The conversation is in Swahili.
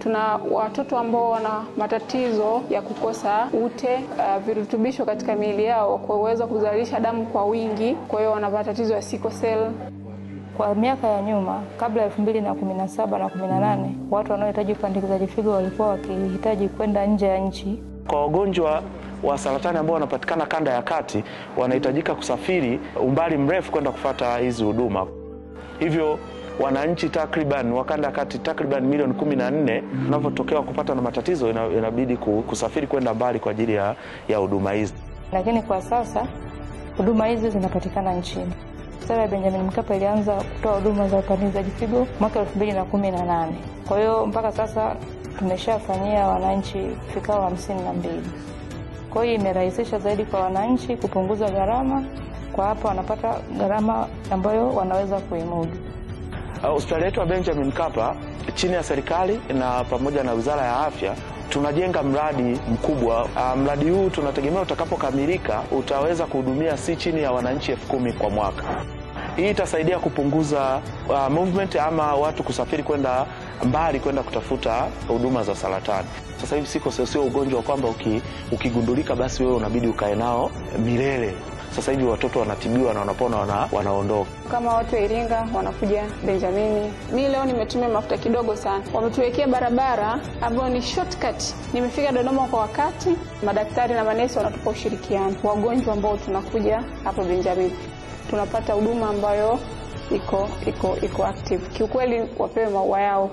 Tuna watoto ambao wana matatizo ya kukosa ute, virutubisho katika miili yao kwa uwezo kuzalisha damu kwa wingi, kwa hiyo wana matatizo ya sickle cell. Kwa miaka ya nyuma kabla ya 2017 na 18, watu wanaohitaji upandikizaji figo walikuwa wakihitaji kwenda nje ya nchi. Kwa wagonjwa wa saratani ambao wanapatikana kanda ya kati, wanahitajika kusafiri umbali mrefu kwenda kufuata hizi huduma. Hivyo wananchi takriban wa kanda ya kati takriban milioni 14 wanapotokea kupata na matatizo inabidi kusafiri kwenda mbali kwa ajili ya huduma hizi. Lakini kwa sasa huduma hizi zinapatikana nchini. Sera ya Benjamin Mkapa ilianza kutoa huduma za upandikizaji figo mwaka 2018. Kwa hiyo mpaka sasa tumeshafanyia wananchi fikao 52. Kwa hiyo imerahisisha zaidi kwa wananchi kupunguza gharama, kwa hapa wanapata gharama ambayo wanaweza kuimudu. Hospitali yetu ya Benjamin Mkapa chini ya serikali na pamoja na Wizara ya Afya tunajenga mradi mkubwa. Mradi huu tunategemea utakapokamilika utaweza kuhudumia si chini ya wananchi 10,000 kwa mwaka. Hii itasaidia kupunguza movement ama watu kusafiri kwenda mbali kwenda kutafuta huduma za saratani. Sasa hivi sio ugonjwa kwamba ukigundulika basi wewe unabidi ukae nao milele. Sasa hivi watoto wanatibiwa na wanapona wanaondoka. Kama watu wa Iringa wanakuja Benjamin. Mimi leo nimetumia mafuta kidogo sana. Wametuwekea barabara ambayo ni shortcut. Nimefika Dodoma kwa wakati. Madaktari na manesi wanatupa ushirikiano. Wagonjwa ambao tunakuja hapa Benjamin, tunapata huduma ambayo iko active. Kiukweli wapewe maua yao.